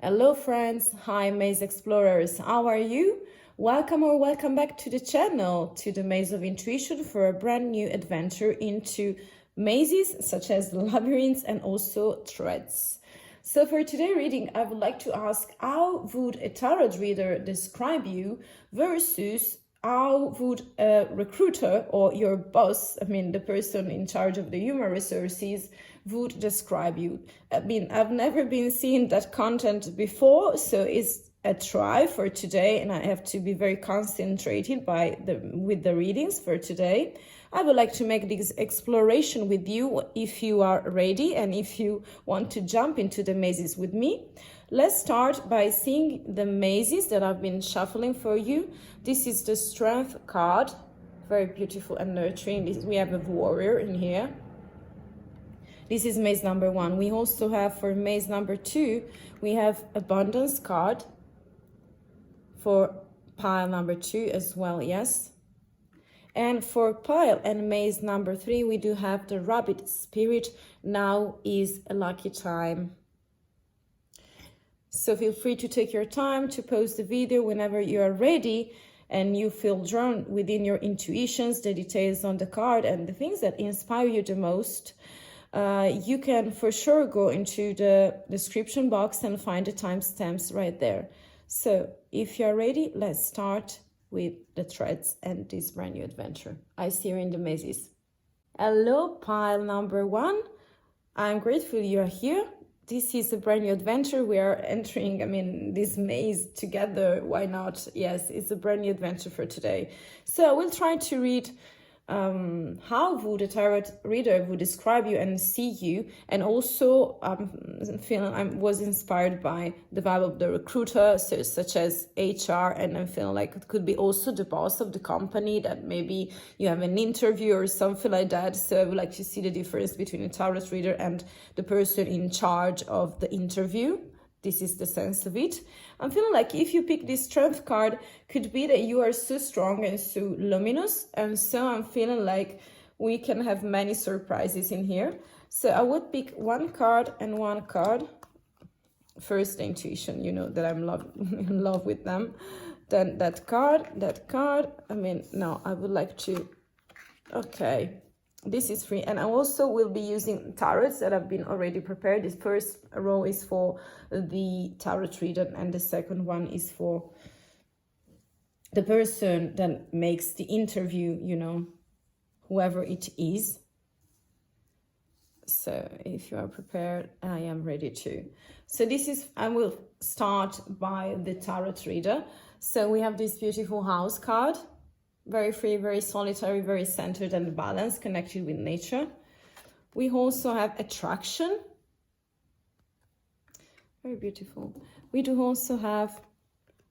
Hello friends, hi Maze Explorers, how are you? Welcome or welcome back to the channel, to the Maze of Intuition for a brand new adventure into mazes such as labyrinths and also threads. So for today's reading, I would like to ask, how would a tarot reader describe you versus how would a recruiter or your boss, the person in charge of the human resources, would describe you? I've never been seeing that content before, so it's a try for today, and I have to be very concentrated with the readings for today. I would like to make this exploration with you if you are ready and if you want to jump into the mazes with me. Let's start by seeing the mazes that I've been shuffling for you. This is the Strength card, very beautiful and nurturing. We have a warrior in here. This is maze number 1. We also have for maze number 2, we have Abundance card for pile number 2 as well, yes. And for pile and maze number 3, we do have the Rabbit Spirit. Now is a lucky time. So feel free to take your time to pause the video whenever you are ready and you feel drawn within your intuitions, the details on the card and the things that inspire you the most. You can for sure go into the description box and find the timestamps right there. So if you're ready, let's start with the threads and this brand new adventure. I see you in the mazes. Hello, pile number 1. I'm grateful you are here. This is a brand new adventure. We are entering, this maze together. Why not? Yes, it's a brand new adventure for today. So we'll try to read how would a tarot reader would describe you and see you, and also I was inspired by the vibe of the recruiter, such as HR, and I'm feeling like it could be also the boss of the company, that maybe you have an interview or something like that. So I would like to see the difference between a tarot reader and the person in charge of the interview. This is the sense of it. I'm feeling like if you pick this Strength card, could be that you are so strong and so luminous. And so I'm feeling like we can have many surprises in here. So I would pick one card and one card. First, the intuition, you know that I'm in love with them. Then that card. No, I would like to, okay. This is free, and I also will be using tarots that have been already prepared. This first row is for the tarot reader, and the second one is for the person that makes the interview, whoever it is. So if you are prepared, I am ready too. So I will start by the tarot reader. So we have this beautiful house card. Very free, very solitary, very centered and balanced, connected with nature. We also have attraction. Very beautiful. We do also have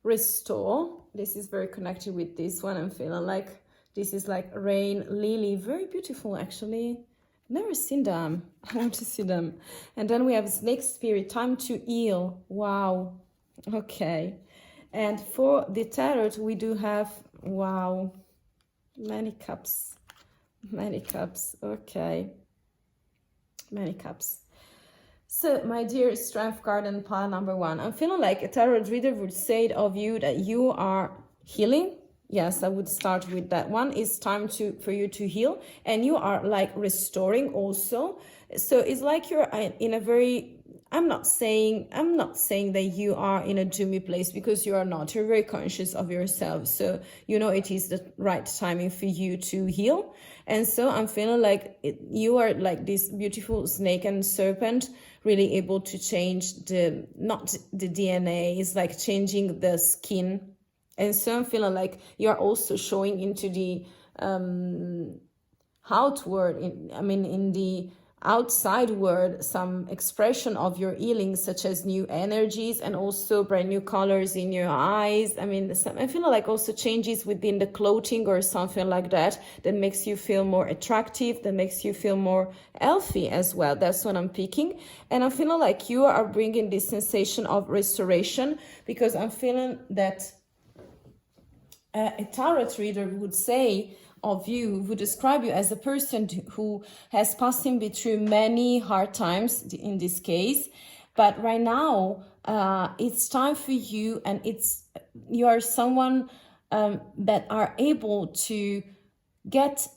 restore. This is very connected with this one. I'm feeling like this is like rain, lily. Very beautiful, actually. Never seen them. I want to see them. And then we have snake spirit, time to heal. Wow. Okay. And for the tarot, we do have, wow, many cups, okay, many cups. So my dear Strength card and pile number 1, I'm feeling like a tarot reader would say of you that you are healing. Yes, I would start with that one. It's time for you to heal, and you are like restoring also. So it's like you're in a very, I'm not saying that you are in a doomy place, because you are not. You're very conscious of yourself. So, it is the right timing for you to heal. And so I'm feeling like you are like this beautiful snake and serpent, really able to change not the DNA, it's like changing the skin. And so I'm feeling like you're also showing into the outward, in the outside world, some expression of your healing, such as new energies and also brand new colors in your eyes. I feel like also changes within the clothing or something like that makes you feel more attractive, that makes you feel more healthy as well. That's what I'm picking. And I'm feeling like you are bringing this sensation of restoration, because I'm feeling that a tarot reader would say of you, would describe you as a person who has passing through many hard times in this case, but right now it's time for you, and you are someone that are able to get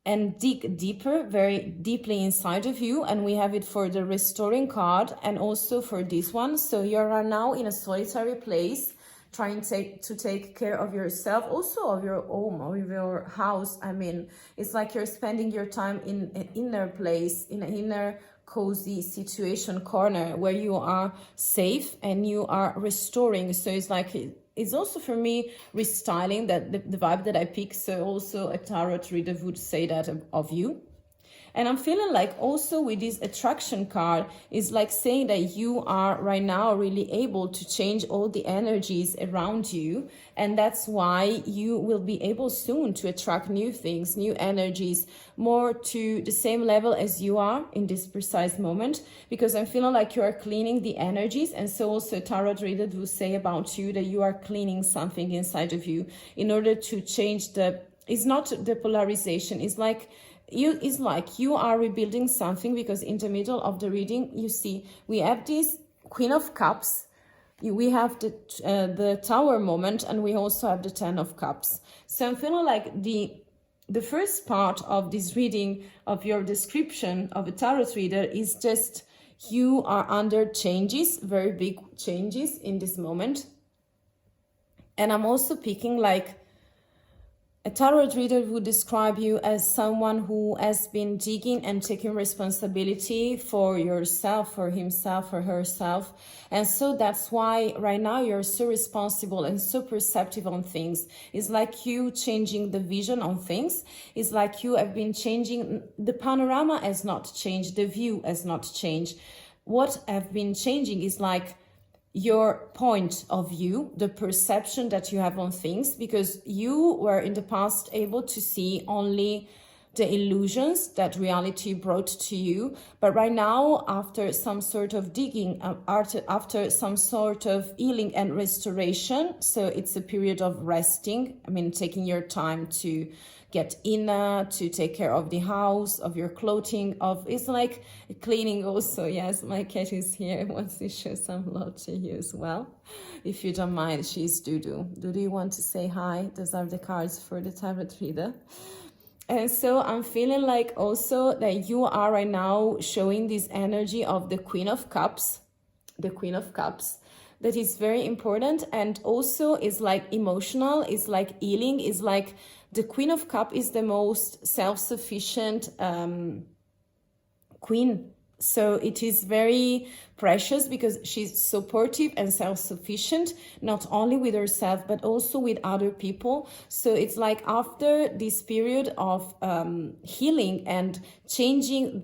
and dig deeper, very deeply inside of you. And we have it for the restoring card and also for this one. So you are now in a solitary place, trying to take care of yourself, also of your home, of your house. I mean, it's like you're spending your time in an inner place, in an inner cozy situation corner where you are safe and you are restoring. So it's like, it's also for me restyling, that the vibe that I pick. So also a tarot reader would say that of you. And I'm feeling like also with this attraction card is like saying that you are right now really able to change all the energies around you. And that's why you will be able soon to attract new things, new energies, more to the same level as you are in this precise moment. Because I'm feeling like you are cleaning the energies. And so also tarot reader will say about you that you are cleaning something inside of you in order to change it's not the polarization. It's like you are rebuilding something, because in the middle of the reading, you see, we have this Queen of Cups, we have the Tower moment, and we also have the Ten of Cups. So I'm feeling like the first part of this reading, of your description of a tarot reader, is just you are under changes, very big changes in this moment. And I'm also picking like a tarot reader would describe you as someone who has been digging and taking responsibility for yourself, for himself, for herself. And so that's why right now you're so responsible and so perceptive on things. It's like you changing the vision on things. It's like you have been changing, the panorama has not changed, the view has not changed. What have been changing is like your point of view, the perception that you have on things, because you were in the past able to see only the illusions that reality brought to you. But right now, after some sort of digging, after some sort of healing and restoration, so it's a period of resting, I mean, taking your time to get inner, to take care of the house, of your clothing, it's like cleaning also. Yes, my cat is here, wants to show some love to you as well. If you don't mind, she's Dudu. Dudu, you want to say hi? Those are the cards for the tarot reader. And so I'm feeling like also that you are right now showing this energy of the Queen of Cups, that is very important, and also is like emotional, is like healing, is like the Queen of Cups is the most self-sufficient queen. So it is very precious because she's supportive and self-sufficient, not only with herself, but also with other people. So it's like after this period of healing and changing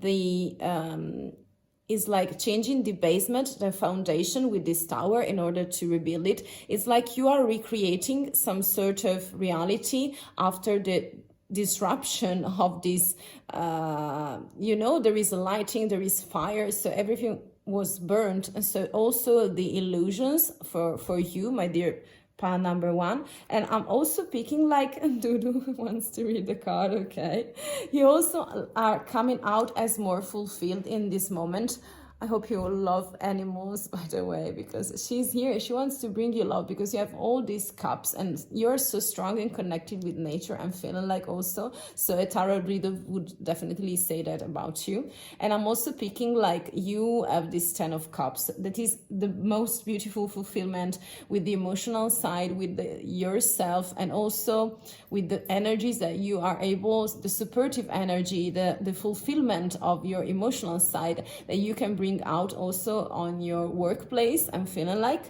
is like changing the basement, the foundation with this tower in order to rebuild it. It's like you are recreating some sort of reality after the disruption of this, there is a lighting, there is fire, so everything was burned. And so also the illusions for you, my dear pile number one. And I'm also picking like Dudu wants to read the card. Okay, you also are coming out as more fulfilled in this moment. I hope you will love animals, by the way, because she's here. She wants to bring you love because you have all these cups and you're so strong and connected with nature. I'm feeling like also. So a tarot reader would definitely say that about you. And I'm also picking like you have this 10 of cups. That is the most beautiful fulfillment with the emotional side, with yourself, and also with the energies that you are able, the supportive energy, the fulfillment of your emotional side that you can bring out also on your workplace. I'm feeling like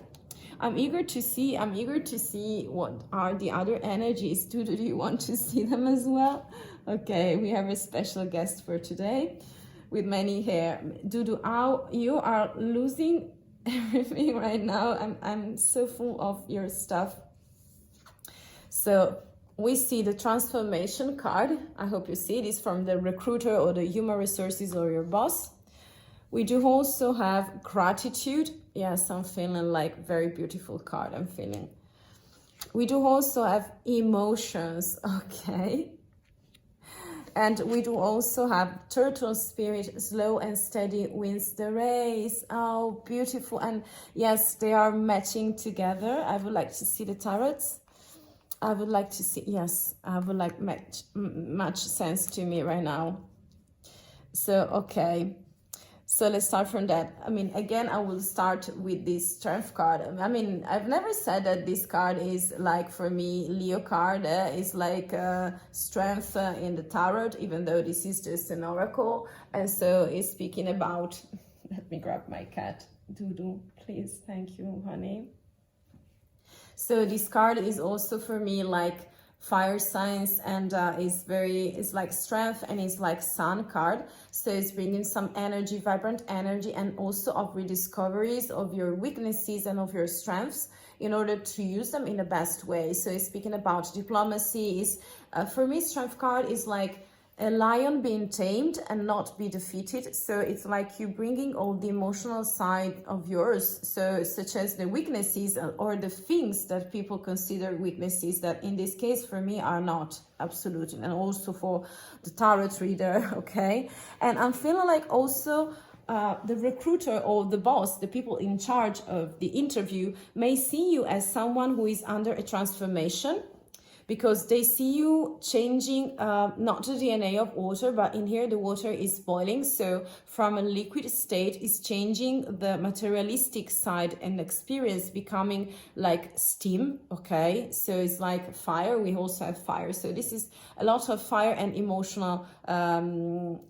I'm eager to see what are the other energies. Do you want to see them as well? Okay, we have a special guest for today with many hair. Dudu, you are losing everything right now. I'm so full of your stuff. So we see the transformation card. I hope you see it. It's from the recruiter or the human resources or your boss. We do also have gratitude. Yes, I'm feeling like very beautiful card. I'm feeling. We do also have emotions. Okay. And we do also have Turtle Spirit, slow and steady wins the race. Oh, beautiful. And yes, they are matching together. I would like to see the tarots. I would like to see, yes, I would like much sense to me right now. So, okay. So let's start from that. I mean, again, I will start with this strength card. I mean, I've never said that this card is like, for me, Leo card is like strength in the tarot, even though this is just an oracle. And so it's speaking about, let me grab my cat, Dudu, please. Thank you, honey. So this card is also for me like fire signs, and it's like strength, and it's like sun card. So it's bringing some energy, vibrant energy, and also of rediscoveries of your weaknesses and of your strengths in order to use them in the best way. So it's speaking about diplomacy. Is for me, strength card is like a lion being tamed and not be defeated. So it's like you bringing all the emotional side of yours, so such as the weaknesses or the things that people consider weaknesses, that in this case for me are not, absolutely. And also for the tarot reader, okay? And I'm feeling like also the recruiter or the boss, the people in charge of the interview, may see you as someone who is under a transformation, because they see you changing not the DNA of water, but in here the water is boiling. So from a liquid state is changing the materialistic side and experience, becoming like steam, okay? So it's like fire. We also have fire. So this is a lot of fire and emotional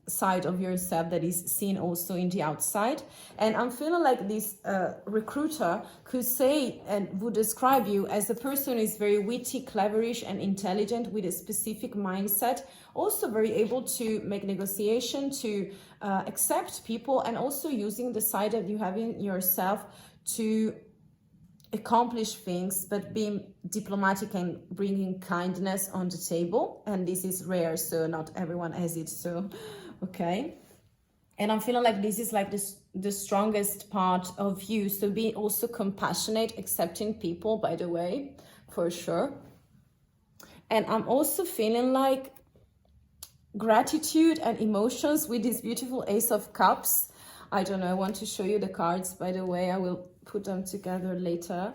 side of yourself that is seen also in the outside. And I'm feeling like this recruiter could say and would describe you as a person who is very witty, cleverish, and intelligent, with a specific mindset, also very able to make negotiation, to accept people, and also using the side that you have in yourself to accomplish things, but being diplomatic and bringing kindness on the table. And this is rare, so not everyone has it. So okay. And I'm feeling like this is like the strongest part of you. So be also compassionate, accepting people, by the way, for sure. And I'm also feeling like gratitude and emotions with this beautiful Ace of Cups. I don't know, I want to show you the cards, by the way. I will put them together later.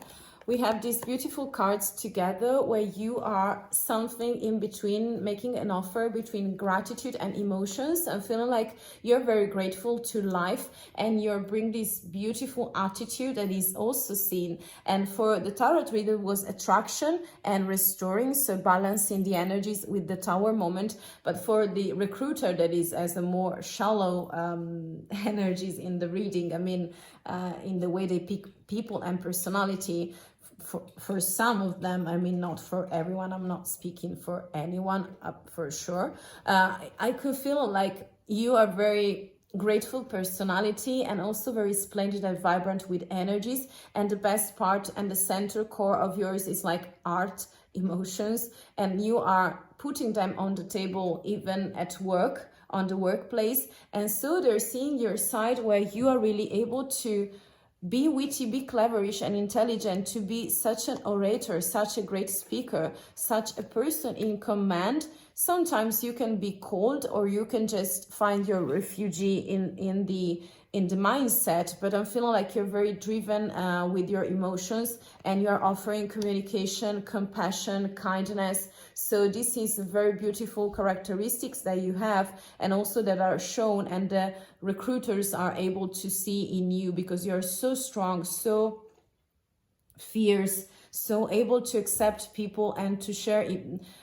We have these beautiful cards together where you are something in between, making an offer between gratitude and emotions. I'm feeling like you're very grateful to life, and you're bring this beautiful attitude that is also seen. And for the tarot reader was attraction and restoring, so balancing the energies with the Tower moment. But for the recruiter, that is as a more shallow energies in the reading, I mean, in the way they pick people and personality. For some of them, I mean, not for everyone, I'm not speaking for anyone, for sure. I could feel like you are very grateful personality, and also very splendid and vibrant with energies. And the best part and the center core of yours is like art, emotions, and you are putting them on the table even at work, on the workplace. And so they're seeing your side where you are really able to be witty, be cleverish and intelligent, to be such an orator, such a great speaker, such a person in command. Sometimes you can be cold, or you can just find your refugee in the mindset, but I'm feeling like you're very driven with your emotions, and you're offering communication, compassion, kindness. So this is very beautiful characteristics that you have, and also that are shown, and the recruiters are able to see in you, because you're so strong, so fierce, so able to accept people and to share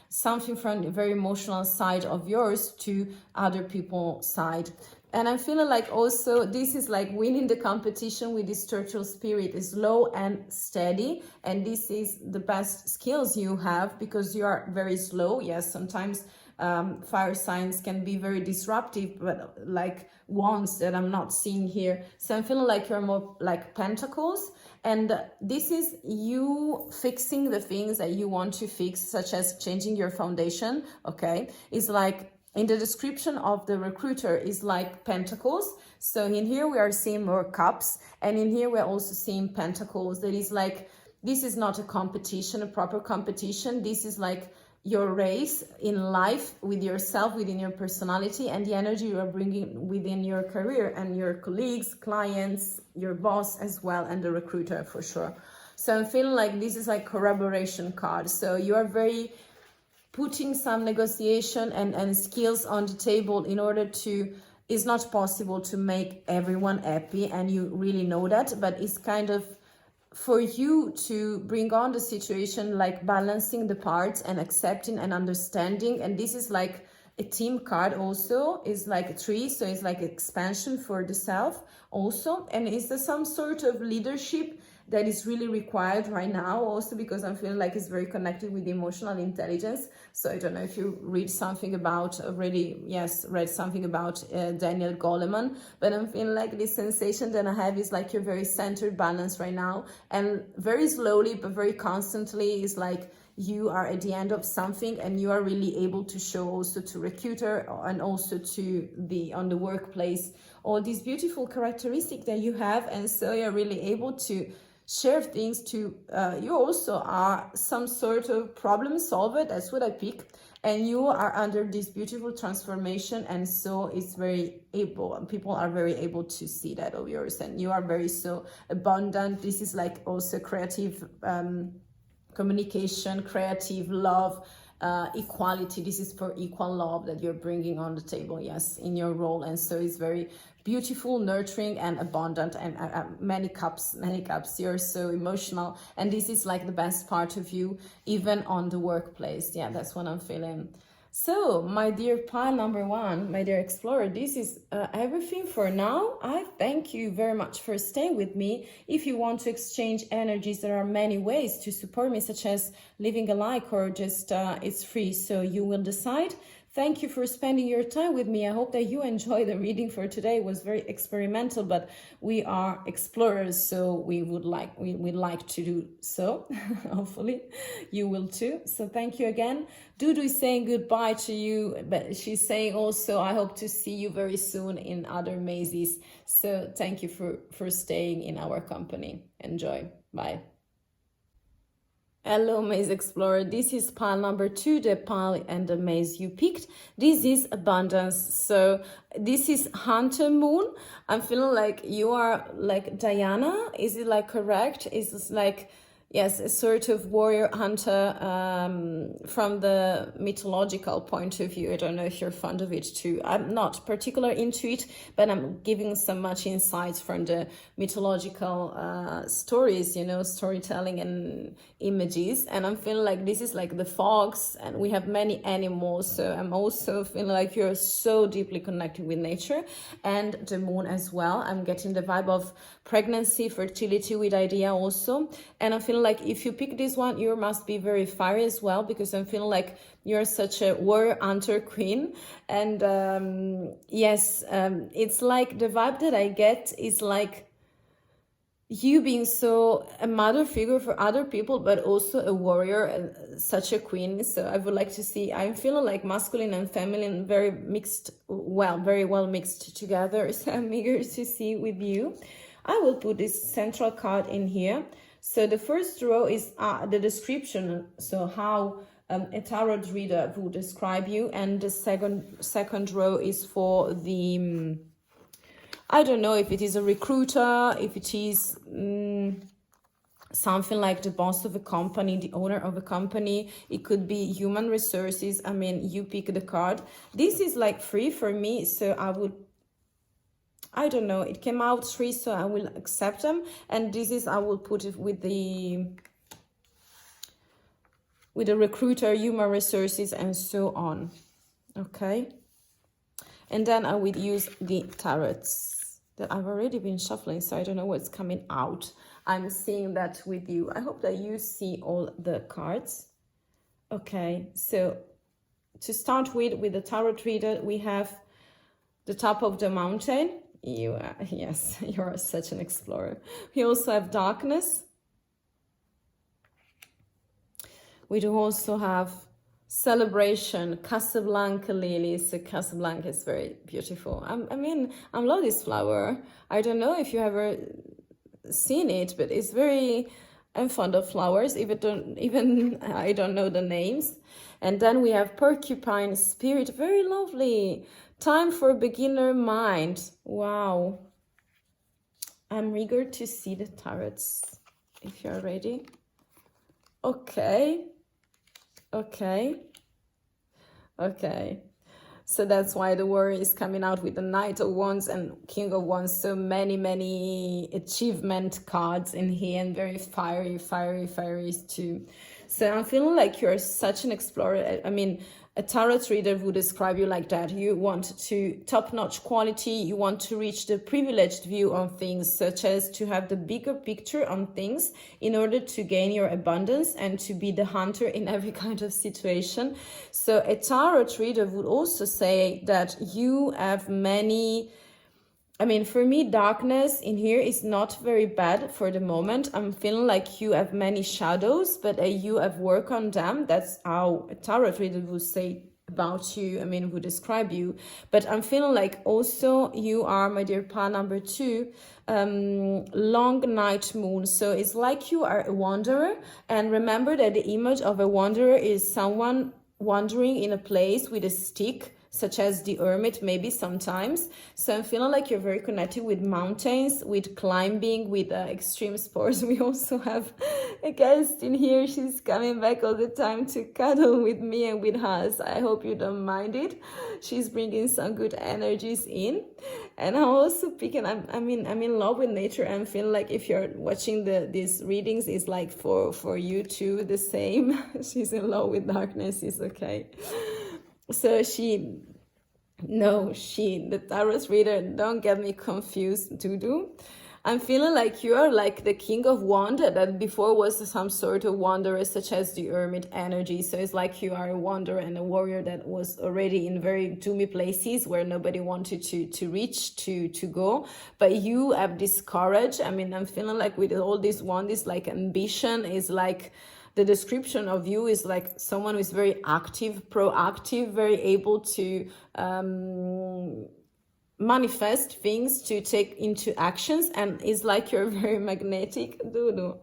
something from the very emotional side of yours to other people's side. And I'm feeling like also this is like winning the competition with this turtle spirit, is slow and steady. And this is the best skills you have, because you are very slow. Yes, sometimes fire signs can be very disruptive, but like ones that I'm not seeing here. So I'm feeling like you're more like pentacles. And this is you fixing the things that you want to fix, such as changing your foundation. Okay, it's like in the description of the recruiter is like pentacles. So in here we are seeing more cups, and in here we're also seeing pentacles. That is like, this is not a competition, a proper competition. This is like your race in life, with yourself, within your personality, and the energy you are bringing within your career and your colleagues, clients, your boss as well, and the recruiter for sure. So I'm feeling like this is like collaboration card. So you are very putting some negotiation and skills on the table in order to, it's not possible to make everyone happy, and you really know that, but it's kind of for you to bring on the situation, like balancing the parts and accepting and understanding. And this is like a team card also, is like a 3, so it's like expansion for the self also, and is there some sort of leadership that is really required right now also, because I'm feeling like it's very connected with emotional intelligence. So I don't know if you read something about already, yes, read something about Daniel Goleman, but I'm feeling like this sensation that I have is like you're very centered, balanced right now, and very slowly but very constantly is like you are at the end of something, and you are really able to show also to recruiter and also to the on the workplace all these beautiful characteristics that you have, and so you're really able to share things to you also are some sort of problem solver. That's what I pick, and you are under this beautiful transformation, and so it's very able, and people are very able to see that of yours, and you are very so abundant. This is like also creative communication, creative love, equality. This is for equal love that you're bringing on the table, yes, in your role. And so it's very beautiful, nurturing, and abundant, and many cups. You're so emotional, and this is like the best part of you, even on the workplace. Yeah, that's what I'm feeling. So, my dear pile number 1, my dear explorer, this is everything for now. I thank you very much for staying with me. If you want to exchange energies, there are many ways to support me, such as leaving a like or just it's free, so you will decide. Thank you for spending your time with me. I hope that you enjoyed the reading for today. It was very experimental, but we are explorers, so we like to do so. Hopefully you will too. So thank you again. Dudu is saying goodbye to you, but she's saying also, I hope to see you very soon in other mazes. So thank you for staying in our company. Enjoy. Bye. Hello, Maze Explorer. This is pile number 2, the pile and the maze you picked. This is abundance. So this is Hunter Moon. I'm feeling like you are like Diana. Is it like correct? Is this like, yes, a sort of warrior hunter from the mythological point of view. I don't know if you're fond of it too. I'm not particular into it, but I'm giving some much insights from the mythological stories, you know, storytelling and images. And I'm feeling like this is like the fox, and we have many animals. So I'm also feeling like you're so deeply connected with nature, and the moon as well. I'm getting the vibe of pregnancy, fertility with idea also. And I'm feeling like if you pick this one, you must be very fiery as well, because I'm feeling like you're such a warrior hunter queen. And yes, it's like the vibe that I get is like you being so a mother figure for other people, but also a warrior and such a queen. So I would like to see, I'm feeling like masculine and feminine very mixed, well, very well mixed together. So I'm eager to see with you. I will put this central card in here. So the first row is the description, so how a tarot reader would describe you, and the second row is for the I don't know if it is a recruiter, if it is something like the boss of a company, the owner of a company. It could be human resources. I mean, you pick the card. This is like free for me, so I don't know, it came out free, so I will accept them. And this is, I will put it with the recruiter, human resources, and so on. Okay. And then I will use the tarots that I've already been shuffling, so I don't know what's coming out. I'm seeing that with you. I hope that you see all the cards. Okay, so to start with the tarot reader, we have the top of the mountain. You are, yes, you are such an explorer. We also have darkness. We do also have celebration, Casablanca lilies. So Casablanca is very beautiful. I mean, I love this flower. I don't know if you ever seen it, but it's very, I'm fond of flowers, even I don't know the names. And then we have porcupine spirit, very lovely. Time for beginner mind. Wow. I'm eager to see the tarots, if you're ready. Okay. So that's why the warrior is coming out with the Knight of Wands and King of Wands. So many achievement cards in here, and very fiery too. So I'm feeling like you're such an explorer. I mean, a tarot reader would describe you like that. You want to top-notch quality. You want to reach the privileged view on things, such as to have the bigger picture on things in order to gain your abundance and to be the hunter in every kind of situation. So a tarot reader would also say that you have many... I mean, for me, darkness in here is not very bad for the moment. I'm feeling like you have many shadows, but you have work on them. That's how a tarot reader would say about you, I mean, would describe you. But I'm feeling like also you are, my dear Pa number 2, long night moon. So it's like you are a wanderer. And remember that the image of a wanderer is someone wandering in a place with a stick, such as the hermit, maybe sometimes. So I'm feeling like you're very connected with mountains, with climbing, with extreme sports. We also have a guest in here. She's coming back all the time to cuddle with me and with us. I hope you don't mind it. She's bringing some good energies in. And I'm also picking, I'm in love with nature. I'm feeling like if you're watching these readings, it's like for you too, the same. She's in love with darkness, it's okay. So the tarot reader, don't get me confused, Dudu. I'm feeling like you are like the King of Wands that before was some sort of wanderer, such as the hermit energy. So it's like you are a wanderer and a warrior that was already in very doomy places where nobody wanted to reach, to go. But you have this courage. I mean, I'm feeling like with all this wand, this like ambition is like... The description of you is like someone who is very active, proactive, very able to manifest things, to take into actions, and it's like you're very magnetic, Dudu.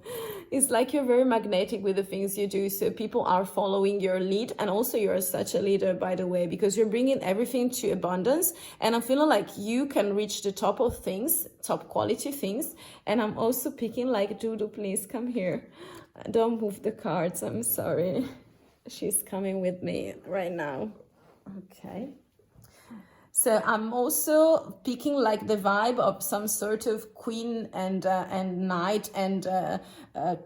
It's like you're very magnetic with the things you do, so people are following your lead. And also you're such a leader, by the way, because you're bringing everything to abundance, and I'm feeling like you can reach the top of things, top quality things. And I'm also picking like, Dudu, please come here. Don't move the cards, I'm sorry. She's coming with me right now. Okay. So I'm also picking like the vibe of some sort of queen and knight and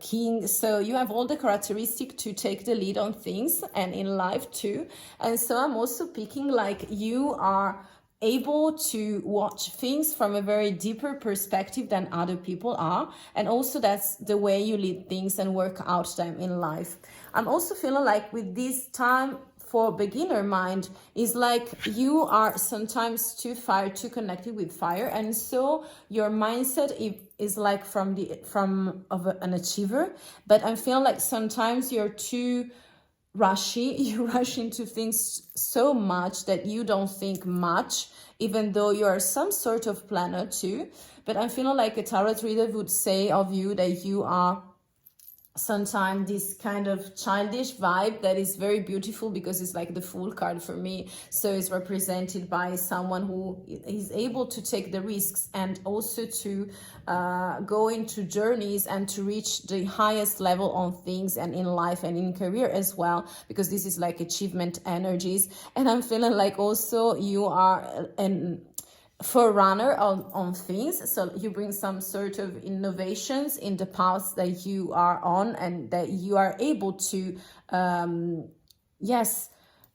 king. So you have all the characteristic to take the lead on things and in life too. And so I'm also picking like you are able to watch things from a very deeper perspective than other people are. And also that's the way you lead things and work out them in life. I'm also feeling like with this time for beginner mind is like you are sometimes too connected with fire. And so your mindset is like from an achiever. But I'm feeling like sometimes you're too rushy. You rush into things so much that you don't think much, even though you are some sort of planner too. But I'm feeling like a tarot reader would say of you that you are sometimes this kind of childish vibe that is very beautiful, because it's like the Fool card for me. So it's represented by someone who is able to take the risks and also to go into journeys and to reach the highest level on things and in life and in career as well, because this is like achievement energies. And I'm feeling like also you are an forerunner on things, so you bring some sort of innovations in the path that you are on, and that you are able to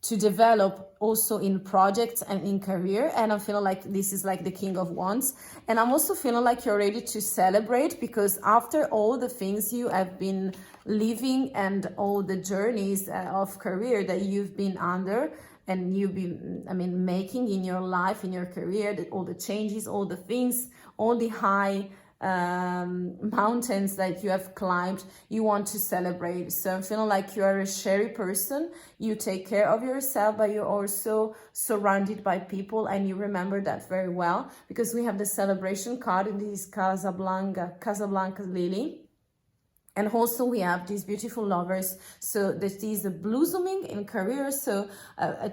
to develop also in projects and in career. And I'm feeling like this is like the King of Wands. And I'm also feeling like you're ready to celebrate, because after all the things you have been living and all the journeys of career that you've been under, and you've been, making in your life, in your career, all the changes, all the things, all the high mountains that you have climbed, you want to celebrate. So I'm feeling like you are a sherry person. You take care of yourself, but you're also surrounded by people, and you remember that very well, because we have the celebration card, and this is Casablanca Lily. And also we have these beautiful lovers. So that is a blossoming in career. So a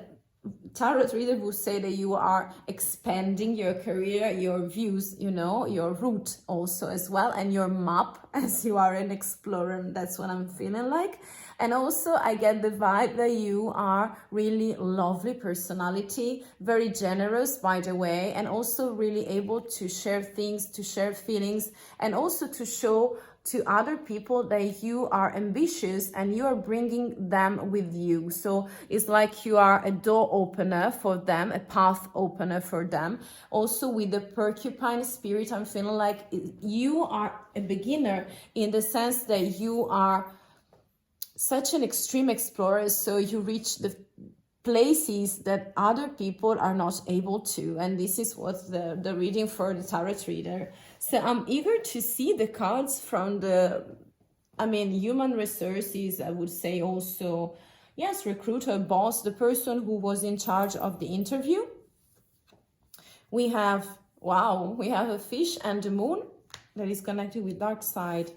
tarot reader would say that you are expanding your career, your views, you know, your route also as well, and your map as you are an explorer. That's what I'm feeling like. And also I get the vibe that you are really lovely personality, very generous, by the way, and also really able to share things, to share feelings, and also to show to other people that you are ambitious and you are bringing them with you. So it's like you are a door opener for them, a path opener for them. Also with the porcupine spirit, I'm feeling like you are a beginner in the sense that you are such an extreme explorer, so you reach the places that other people are not able to, and this is what the reading for the tarot reader. So I'm eager to see the cards from the, I mean, human resources, I would say also, yes, recruiter, boss, the person who was in charge of the interview. We have, wow, we have a fish and the moon that is connected with dark side,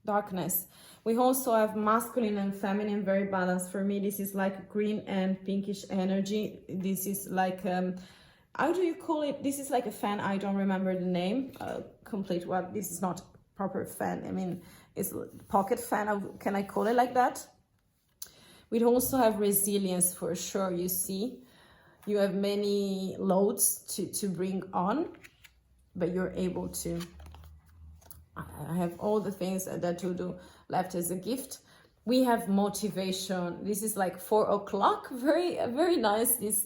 darkness. We also have masculine and feminine, very balanced. For me, this is like green and pinkish energy. This is like, how do you call it? This is like a fan. I don't remember the name. Complete. Well, this is not proper fan. I mean, it's pocket fan. Can I call it like that? We also have resilience for sure. You see, you have many loads to bring on, but you're able to. I have all the things that you do left as a gift. We have motivation. This is like 4 o'clock. Very, very nice. This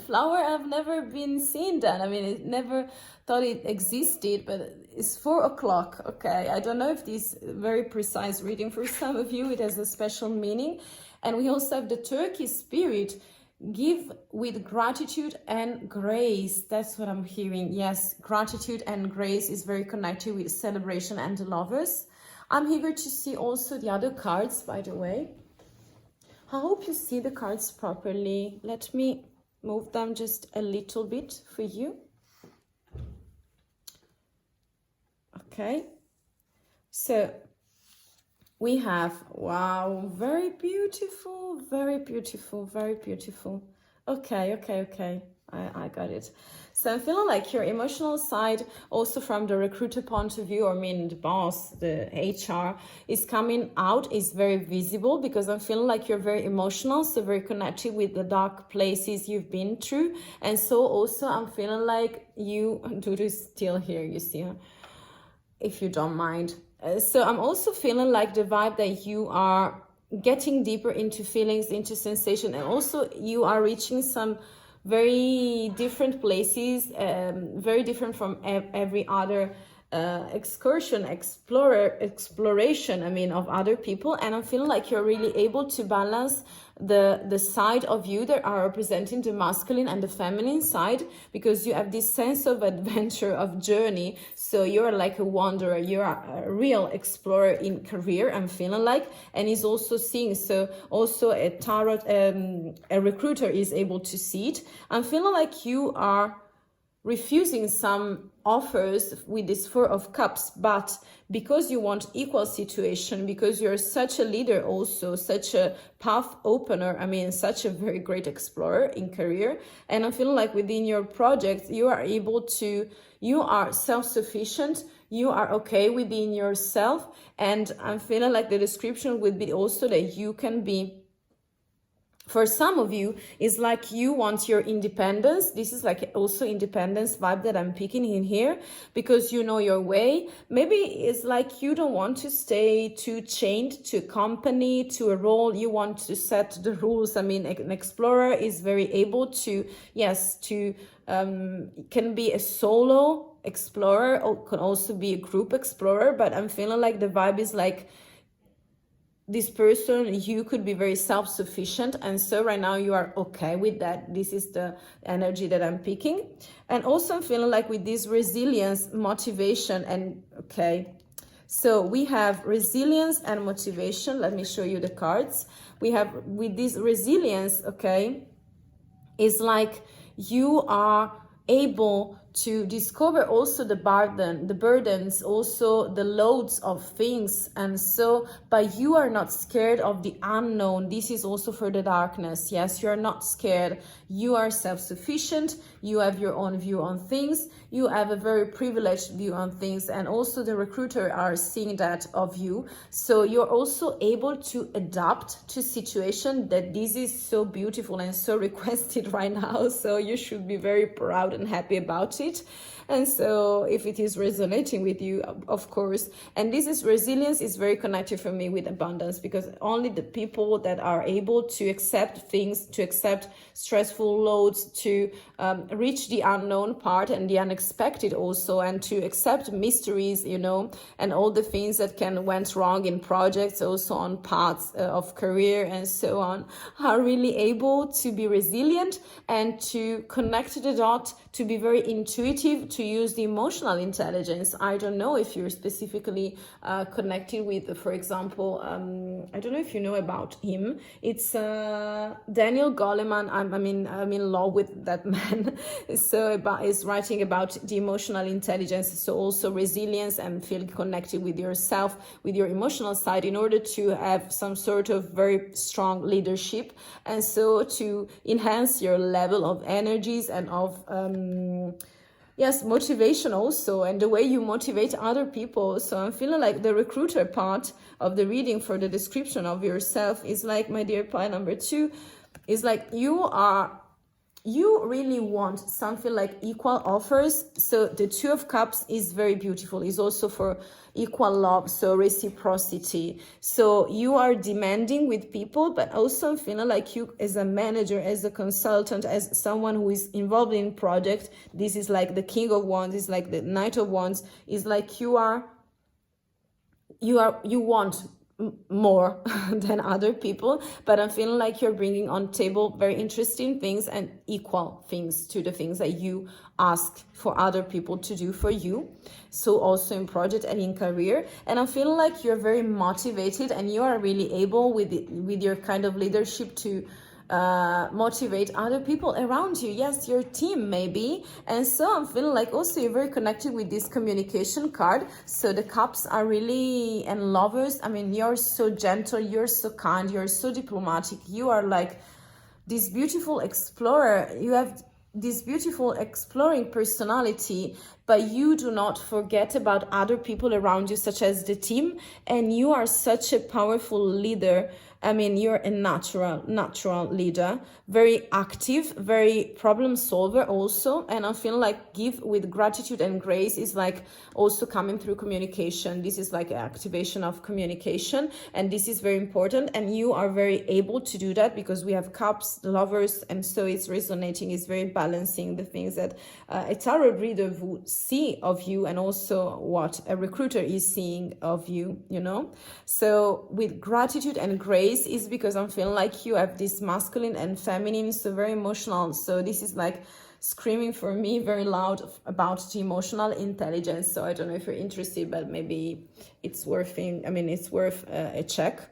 flower, I've never been seen that. I mean, I never thought it existed, but it's 4 o'clock. Okay, I don't know if this very precise reading for some of you, it has a special meaning. And we also have the turkey spirit. Give with gratitude and grace. That's what I'm hearing. Yes, gratitude and grace is very connected with celebration and the lovers. I'm eager to see also the other cards, by the way. I hope you see the cards properly. Let me move them just a little bit for you. Okay. So we have, wow, very beautiful, very beautiful, very beautiful. Okay. I got it. So I'm feeling like your emotional side, also from the recruiter point of view, or I mean the boss, the HR, is coming out, is very visible, because I'm feeling like you're very emotional, so very connected with the dark places you've been through. And so also I'm feeling like you, Dudu is still here, you see, if you don't mind. So I'm also feeling like the vibe that you are getting deeper into feelings, into sensation, and also you are reaching some very different places, very different from every other exploration, I mean, of other people. And I'm feeling like you're really able to balance the side of you that are representing the masculine and the feminine side, because you have this sense of adventure, of journey. So you're like a wanderer, you're a real explorer in career, I'm feeling like. And he's also seeing, so also a tarot, a recruiter is able to see it. I'm feeling like you are refusing some offers with this 4 of Cups, but because you want equal situation, because you're such a leader, also such a path opener, I mean, such a very great explorer in career. And I'm feeling like within your project, you are able to, you are self-sufficient, you are okay within yourself. And I'm feeling like the description would be also that you can be, for some of you, it's like you want your independence. This is like also independence vibe that I'm picking in here, because you know your way. Maybe it's like you don't want to stay too chained to a company, to a role. You want to set the rules. I mean, an explorer is very able to, yes, to can be a solo explorer, or can also be a group explorer. But I'm feeling like the vibe is like, this person, you could be very self-sufficient, and so right now you are okay with that. This is the energy that I'm picking. And also I'm feeling like with this resilience, motivation, and okay, so we have resilience and motivation. Let me show you the cards. We have with this resilience, okay, it's like you are able to discover also the burdens, also the loads of things. And so, but you are not scared of the unknown. This is also for the darkness. Yes, you are not scared. You are self-sufficient. You have your own view on things. You have a very privileged view on things, and also the recruiter are seeing that of you. So you're also able to adapt to situation. That this is so beautiful and so requested right now. So you should be very proud and happy about it. And so if it is resonating with you, of course, and this is resilience is very connected for me with abundance, because only the people that are able to accept things, to accept stressful loads, to reach the unknown part and the unexpected also, and to accept mysteries, you know, and all the things that can went wrong in projects, also on paths of career and so on, are really able to be resilient and to connect the dot, to be very intuitive, to use the emotional intelligence. I don't know if you're specifically connected with, for example, I don't know if you know about him. It's Daniel Goleman. I'm in love with that man. So is writing about the emotional intelligence. So also resilience and feel connected with yourself, with your emotional side, in order to have some sort of very strong leadership, and so to enhance your level of energies and of yes, motivation also, and the way you motivate other people. So I'm feeling like the recruiter part of the reading for the description of yourself is like, my dear pile number 2, is like you really want something like equal offers. So the Two of Cups is very beautiful. It's also for equal love, so reciprocity. So you are demanding with people, but also feeling like you as a manager, as a consultant, as someone who is involved in project. This is like the King of Wands, is like the Knight of Wands, is like you want more than other people, but I'm feeling like you're bringing on table very interesting things and equal things to the things that you ask for other people to do for you. So also in project and in career, and I'm feeling like you're very motivated and you are really able with your kind of leadership to motivate other people around you. Yes, your team maybe. And so I'm feeling like also you're very connected with this communication card. So the cups are really, and lovers, I mean, you're so gentle, you're so kind, you're so diplomatic, you are like this beautiful explorer. You have this beautiful exploring personality, but you do not forget about other people around you, such as the team, and you are such a powerful leader. I mean, you're a natural leader, very active, very problem solver also. And I feel like give with gratitude and grace is like also coming through communication. This is like an activation of communication, and this is very important. And you are very able to do that because we have cups, lovers, and so it's resonating, it's very balancing the things that a tarot reader would see of you, and also what a recruiter is seeing of you, you know. So with gratitude and grace is because I'm feeling like you have this masculine and feminine, so very emotional. So this is like screaming for me very loud about the emotional intelligence. So I don't know if you're interested, but maybe it's worth a check.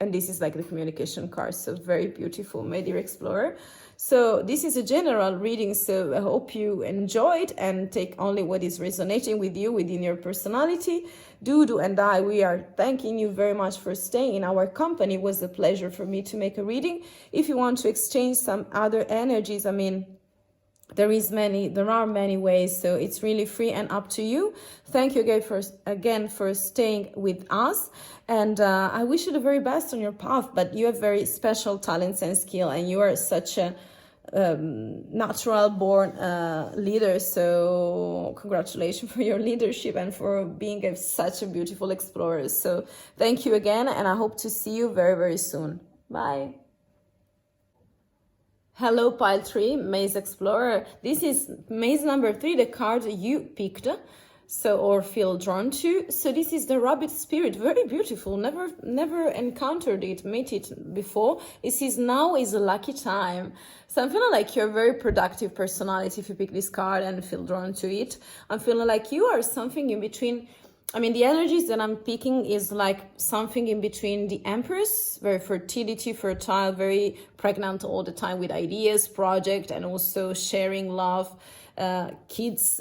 And this is like the communication card, so very beautiful, my dear explorer. So this is a general reading, so I hope you enjoyed and take only what is resonating with you within your personality. Dudu and I, we are thanking you very much for staying in our company. It was a pleasure for me to make a reading. If you want to exchange some other energies, I mean, there are many ways, so it's really free and up to you. Thank you again for staying with us, and I wish you the very best on your path. But you have very special talents and skill, and you are such a natural born leader. So congratulations for your leadership and for being such a beautiful explorer. So thank you again, and I hope to see you very, very soon. Bye. Hello, pile 3, Maze Explorer. This is maze number 3, the card you picked, so or feel drawn to. So this is the Rabbit Spirit, very beautiful. Never encountered it, met it before. It says now is a lucky time. So I'm feeling like you're a very productive personality if you pick this card and feel drawn to it. I'm feeling like you are something in between. I mean, the energies that I'm picking is like something in between the Empress, very fertility, fertile, very pregnant all the time with ideas, project, and also sharing love. kids,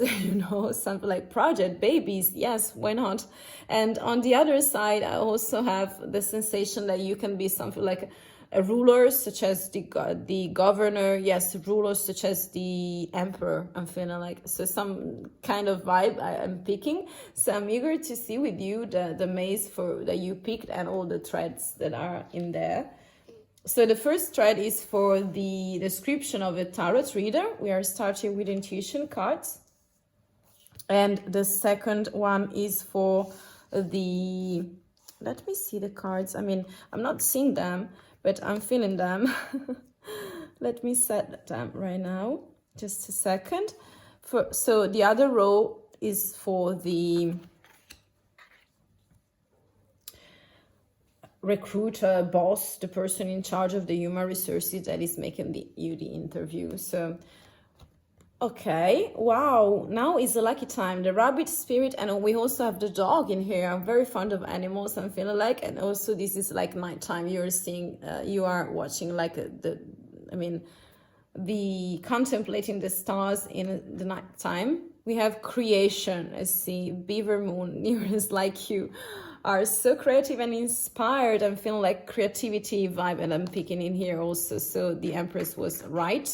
something like project, babies, yes, why not? And on the other side, I also have the sensation that you can be something like a ruler, such as the governor, yes, rulers such as the emperor, I'm feeling like. So some kind of vibe I'm picking. So I'm eager to see with you the maze that you picked and all the threads that are in there. So the first thread is for the description of a tarot reader. We are starting with intuition cards. And the second one is for let me see the cards. I mean, I'm not seeing them, but I'm feeling them. Let me set them right now. Just a second. So the other row is for the recruiter, boss, the person in charge of the human resources that is making you the interview. So, okay, wow, now is the lucky time. The rabbit spirit, and we also have the dog in here. I'm very fond of animals, I'm feeling like, and also this is like nighttime. You're seeing, you are watching like the contemplating the stars in the nighttime. We have creation. I see Beaver Moon. It's like you are so creative and inspired. I'm feeling like creativity vibe, and I'm picking in here also. So the Empress was right.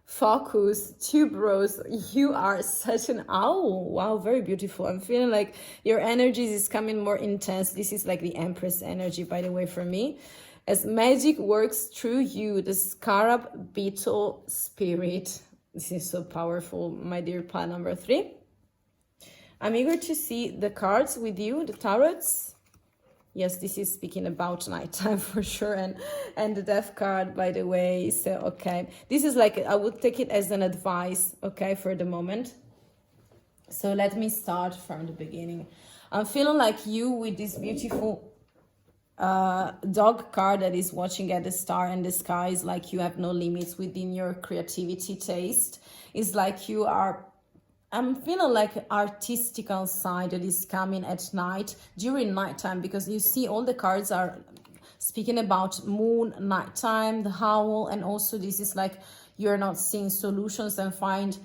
Focus, tuberose, you are such an owl. Wow, very beautiful. I'm feeling like your energies is coming more intense. This is like the Empress energy, by the way, for me. As magic works through you, the scarab beetle spirit. This is so powerful, my dear pile number 3. I'm eager to see the cards with you, the tarots. Yes, this is speaking about nighttime for sure. And the death card, by the way. So, okay. This is like, I would take it as an advice, okay, for the moment. So let me start from the beginning. I'm feeling like you with this beautiful dog card that is watching at the star and the sky. Is like you have no limits within your creativity taste. It's like you are, I'm feeling like artistical side that is coming at night, during nighttime, because you see all the cards are speaking about moon, nighttime, the howl, and also this is like you're not seeing solutions and find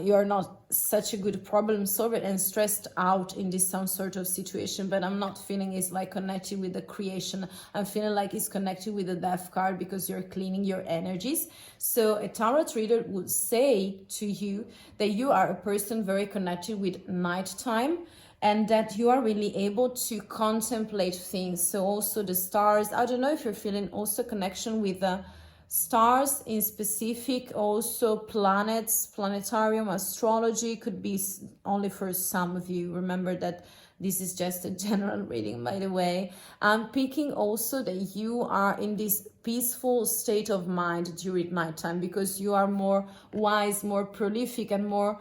you're not such a good problem solver and stressed out in this some sort of situation. But I'm not feeling it's like connected with the creation. I'm feeling like it's connected with the death card because you're cleaning your energies. So a tarot reader would say to you that you are a person very connected with nighttime, and that you are really able to contemplate things. So also the stars, I don't know if you're feeling also connection with the stars in specific, also planets, planetarium, astrology could be only for some of you. Remember that this is just a general reading, by the way. I'm picking also that you are in this peaceful state of mind during nighttime because you are more wise, more prolific, and more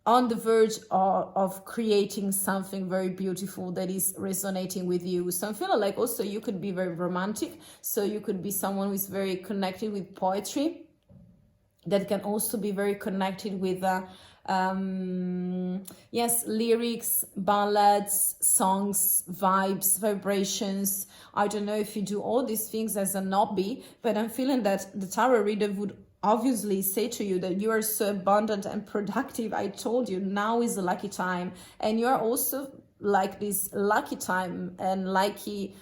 on the verge of creating something very beautiful that is resonating with you. So I'm feeling like also you could be very romantic. So you could be someone who is very connected with poetry, that can also be very connected with yes, lyrics, ballads, songs, vibes, vibrations. I don't know if you do all these things as a hobby, but I'm feeling that the tarot reader would obviously say to you that you are so abundant and productive. I told you, now is the lucky time, and you are also like this lucky time and lucky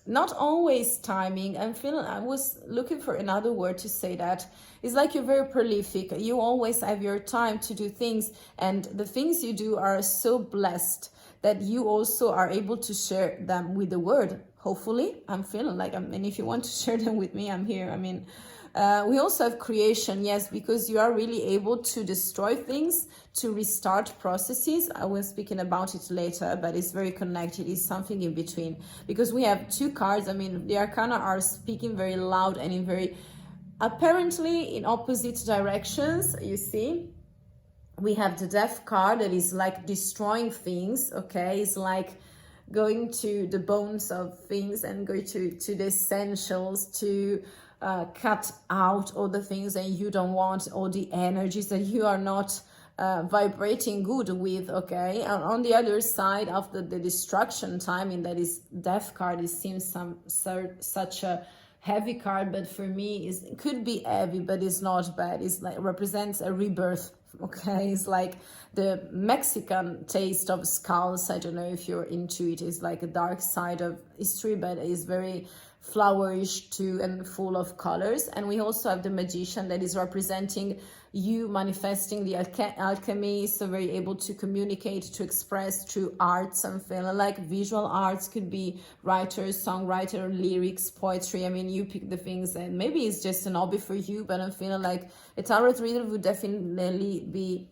not always timing. I'm feeling, I was looking for another word to say that. It's like you're very prolific. You always have your time to do things, and the things you do are so blessed that you also are able to share them with the world. Hopefully, I'm feeling like, and if you want to share them with me, I'm here. I mean, we also have creation, yes, because you are really able to destroy things, to restart processes. I will speaking about it later, but it's very connected. It's something in between, because we have two cards. I mean, the arcana are speaking very loud and in very, apparently in opposite directions, you see. We have the death card that is like destroying things, okay? It's like going to the bones of things and go to the essentials, to cut out all the things that you don't want, all the energies that you are not vibrating good with, okay? And on the other side, after the destruction timing, that is death card, it seems such a heavy card, but for me it could be heavy, but it's not bad. It's like represents a rebirth. Okay, it's like the Mexican taste of skulls. I don't know if you're into it. It's like a dark side of history, but it's very flowerish too and full of colors. And we also have the magician that is representing you manifesting the alchemy, so very able to communicate, to express through arts. I'm feeling like visual arts, could be writer, songwriter, lyrics, poetry. I mean, you pick the things, and maybe it's just an hobby for you, but I'm feeling like a tarot reader would definitely be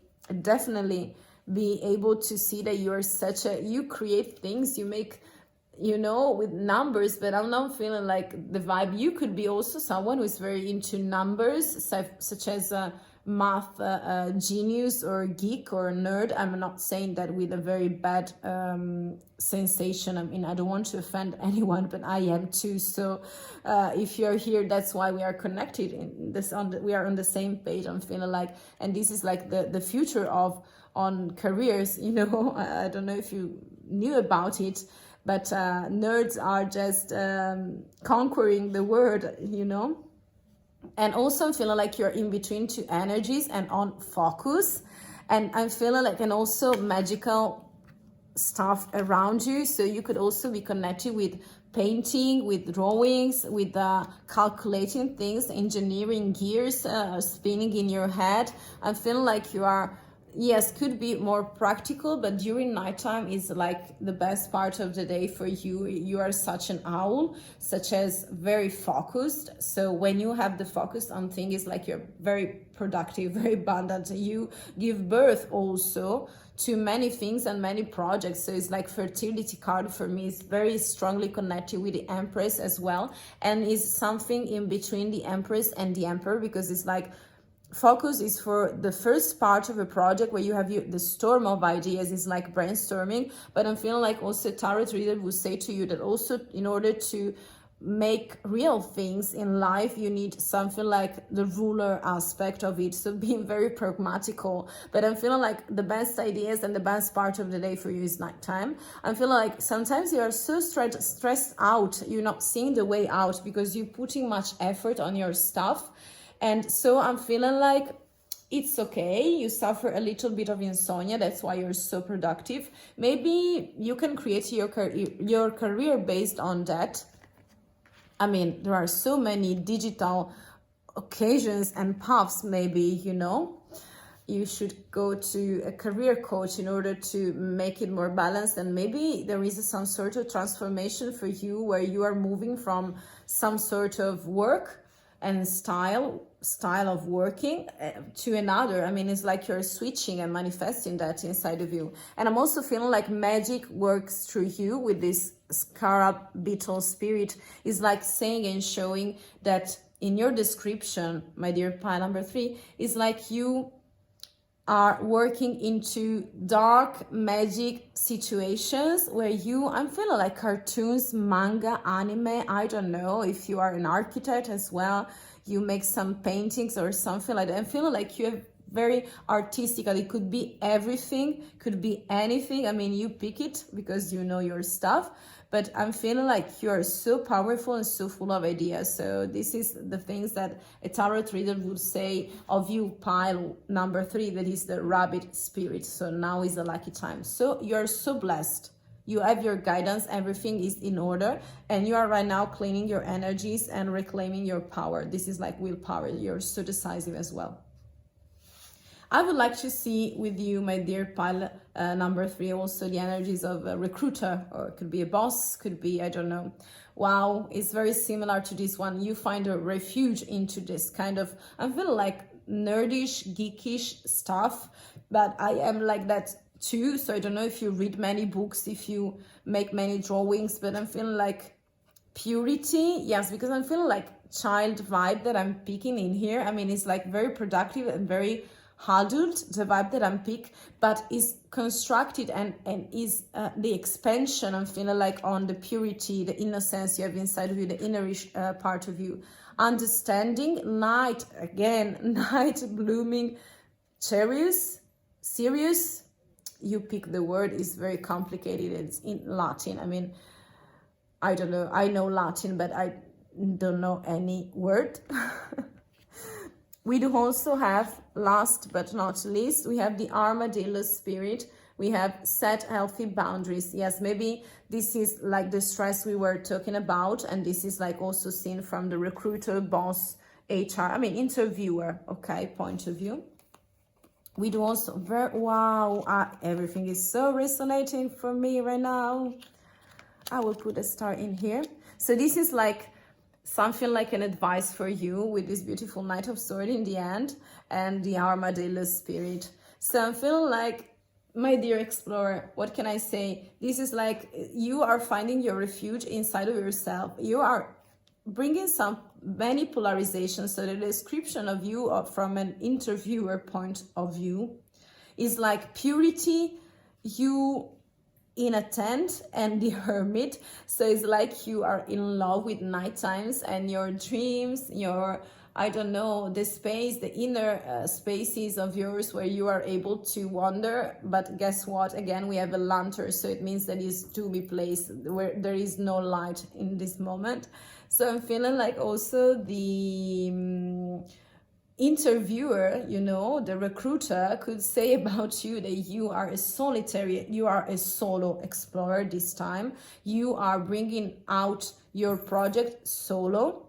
able to see that you are you create things, you make, with numbers. But I'm not feeling like the vibe. You could be also someone who's very into numbers, such as a math genius or geek or nerd. I'm not saying that with a very bad sensation. I mean, I don't want to offend anyone, but I am too. So if you're here, that's why we are connected in this. We are on the same page. I'm feeling like, and this is like the future on careers. I don't know if you knew about it, but nerds are just conquering the world. And also I'm feeling like you're in between two energies and on focus. And I'm feeling like, and also magical stuff around you. So you could also be connected with painting, with drawings, with calculating things, engineering gears spinning in your head. I'm feeling like you are, yes, could be more practical, but during nighttime is like the best part of the day for you. You are such an owl, such as very focused. So when you have the focus on things, like you're very productive, very abundant. You give birth also to many things and many projects. So it's like fertility card for me. It's very strongly connected with the Empress as well, and is something in between the Empress and the Emperor, because it's like focus is for the first part of a project where you have the storm of ideas, is like brainstorming. But I'm feeling like also tarot reader will say to you that also in order to make real things in life, you need something like the ruler aspect of it, so being very pragmatical. But I'm feeling like the best ideas and the best part of the day for you is nighttime. I'm feeling like sometimes you are so stressed out, you're not seeing the way out because you're putting much effort on your stuff. And so I'm feeling like it's okay. You suffer a little bit of insomnia. That's why you're so productive. Maybe you can create your career based on that. I mean, there are so many digital occasions and paths. Maybe, you should go to a career coach in order to make it more balanced. And maybe there is some sort of transformation for you where you are moving from some sort of work and style of working to another. I mean, it's like you're switching and manifesting that inside of you. And I'm also feeling like magic works through you with this scarab beetle spirit. Is like saying and showing that in your description, my dear pile number 3, is like you are working into dark magic situations where I'm feeling like cartoons, manga, anime. I don't know if you are an architect as well, you make some paintings or something like that. I'm feeling like you have very artistic. It could be everything, could be anything. I mean, you pick it because you know your stuff. But I'm feeling like you are so powerful and so full of ideas. So this is the things that a tarot reader would say of you, pile number 3, that is the rabbit spirit. So now is the lucky time. So you're so blessed. You have your guidance, everything is in order, and you are right now cleaning your energies and reclaiming your power. This is like willpower. You're so decisive as well. I would like to see with you, my dear pile number 3, also the energies of a recruiter, or it could be a boss, could be, I don't know. Wow, it's very similar to this one. You find a refuge into this kind of, I feel like nerdish, geekish stuff, but I am like that too. So I don't know if you read many books, if you make many drawings, but I'm feeling like purity. Yes, because I'm feeling like child vibe that I'm picking in here. I mean, it's like very productive and very adult, the vibe that I'm pick, but is constructed and is the expansion. I'm feeling like on the purity, the innocence you have inside of you, the innerish part of you. Understanding, night, again, night blooming, serious. You pick the word, is very complicated. It's in Latin. I mean, I don't know. I know Latin, but don't know any word. We do also have, last but not least, we have the armadillo spirit. We have set healthy boundaries. Yes, maybe this is like the stress we were talking about, and this is like also seen from the recruiter, boss, HR, I mean interviewer, okay, point of view. We do also everything is so resonating for me right now. I will put a star in here. So this is like something like an advice for you with this beautiful Knight of Swords in the end and the armadillo spirit. So I'm feeling like, my dear explorer, what can I say? This is like you are finding your refuge inside of yourself. You are bringing many polarizations. So the description of you from an interviewer point of view is like purity, you in a tent, and the hermit. So it's like you are in love with night times and your dreams, your, I don't know, the space, the inner spaces of yours where you are able to wander. But guess what? Again, we have a lantern, so it means that it's to be placed where there is no light in this moment. So I'm feeling like also the interviewer, you know, the recruiter could say about you that you are a solitary, you are a solo explorer this time. You are bringing out your project solo.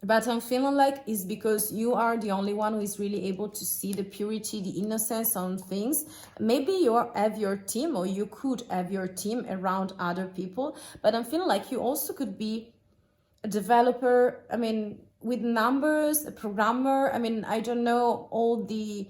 But I'm feeling like it's because you are the only one who is really able to see the purity, the innocence on things. Maybe you have your team, or you could have your team around other people. But I'm feeling like you also could be a developer, I mean, with numbers, a programmer, I mean, I don't know, all the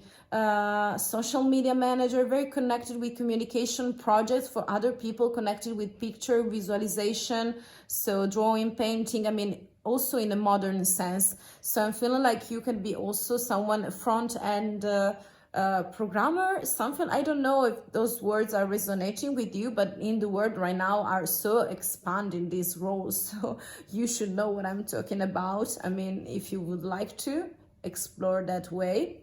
social media manager, very connected with communication projects for other people, connected with picture visualization, so drawing, painting, I mean, also in a modern sense. So I'm feeling like you can be also someone, a front-end programmer, something. I don't know if those words are resonating with you, but in the world right now are so expanding these roles, so you should know what I'm talking about. I mean, if you would like to explore that way,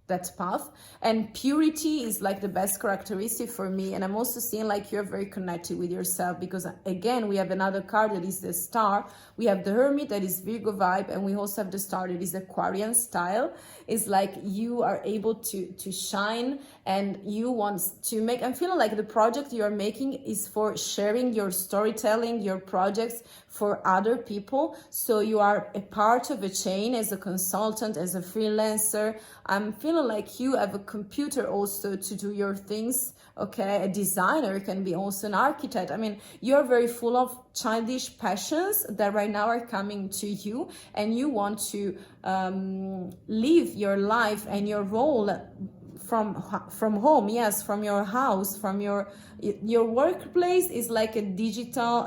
that path. And purity is like the best characteristic for me. And I'm also seeing like you're very connected with yourself, because again, we have another card that is the star. We have the hermit, that is Virgo vibe, and we also have the star that is Aquarian style. It's like you are able to shine, and you want to make, I'm feeling like the project you are making is for sharing your storytelling, your projects for other people. So you are a part of a chain as a consultant, as a freelancer. I'm feeling like you have a computer also to do your things, okay? A designer can be also an architect. I mean, you're very full of childish passions that right now are coming to you, and you want to live your life and your role from home, yes, from your house, from your workplace is like a digital,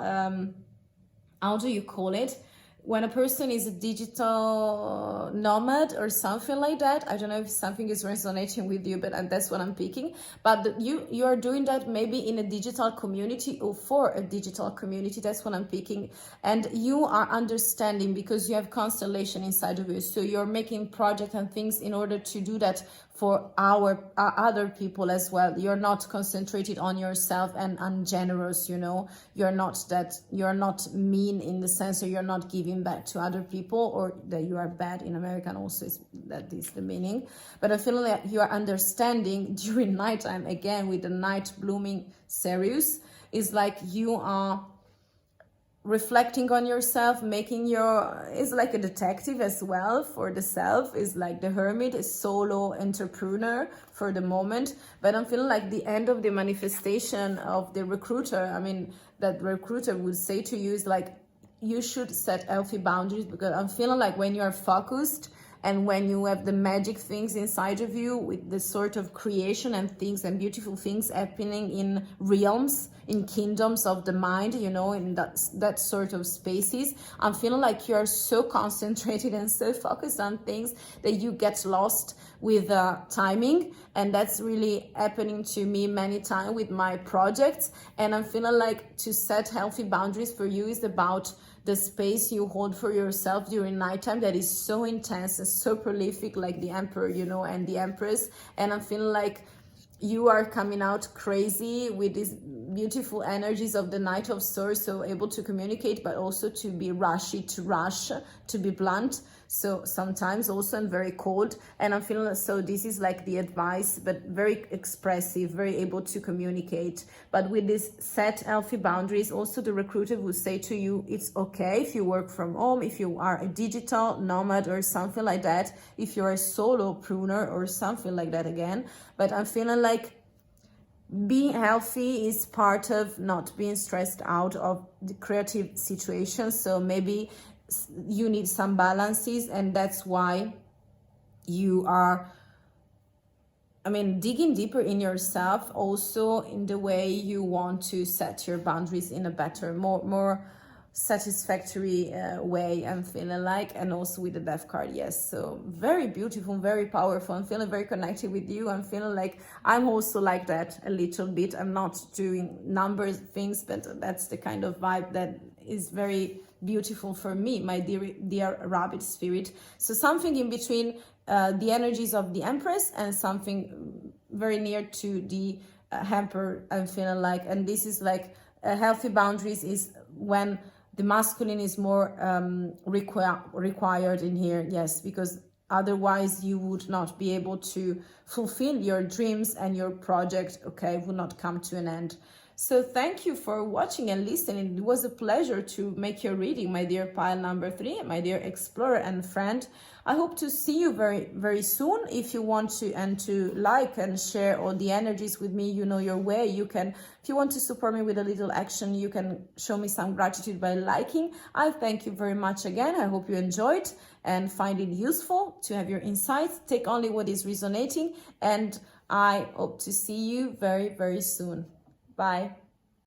how do you call it? When a person is a digital nomad or something like that. I don't know if something is resonating with you, but that's what I'm picking. But you are doing that maybe in a digital community or for a digital community. That's what I'm picking. And you are understanding because you have constellation inside of you. So you're making projects and things in order to do that for our other people as well. You're not concentrated on yourself and ungenerous, you know. You're not mean in the sense that you're not giving back to other people, or that you are bad. In American also that is the meaning. But I feel like you are understanding during nighttime, again with the night blooming Sirius, is like you are reflecting on yourself, is like a detective as well for the self, is like the hermit, a solo entrepreneur for the moment. But I'm feeling like the end of the manifestation of the recruiter, I mean, that recruiter would say to you is like, you should set healthy boundaries, because I'm feeling like when you are focused and when you have the magic things inside of you with the sort of creation and things and beautiful things happening in realms, in kingdoms of the mind, you know, in that sort of spaces, I'm feeling like you're so concentrated and so focused on things that you get lost with timing. And that's really happening to me many times with my projects. And I'm feeling like to set healthy boundaries for you is about the space you hold for yourself during nighttime that is so intense and so prolific, like the emperor, you know, and the empress. And I'm feeling like you are coming out crazy with these beautiful energies of the Knight of Swords, so able to communicate, but also to be rushy, to rush, to be blunt. So sometimes also I'm very cold, and I'm feeling, so this is like the advice, but very expressive, very able to communicate. But with this set healthy boundaries, also the recruiter will say to you, it's okay if you work from home, if you are a digital nomad or something like that, if you're a solopreneur or something like that again. But I'm feeling like being healthy is part of not being stressed out of the creative situation. So maybe you need some balances, and that's why you are, I mean, digging deeper in yourself, also in the way you want to set your boundaries in a better, more satisfactory way, I'm feeling like. And also with the Death card, yes, so very beautiful, very powerful. I'm feeling very connected with you. I'm feeling like I'm also like that a little bit. I'm not doing numbers things, but that's the kind of vibe that is very beautiful for me, my dear rabbit spirit. So something in between the energies of the Empress and something very near to the Emperor, I'm feeling like. And this is like healthy boundaries is when the masculine is more required in here, yes, because otherwise you would not be able to fulfill your dreams, and your project, okay, would not come to an end. So thank you for watching and listening. It was a pleasure to make your reading, my dear pile number 3, my dear explorer and friend. I hope to see you very, very soon. If you want to, and to like and share all the energies with me, you know your way. You can, if you want to support me with a little action, you can show me some gratitude by liking. I thank you very much again. I hope you enjoyed and find it useful to have your insights. Take only what is resonating, and I hope to see you very, very soon. Bye.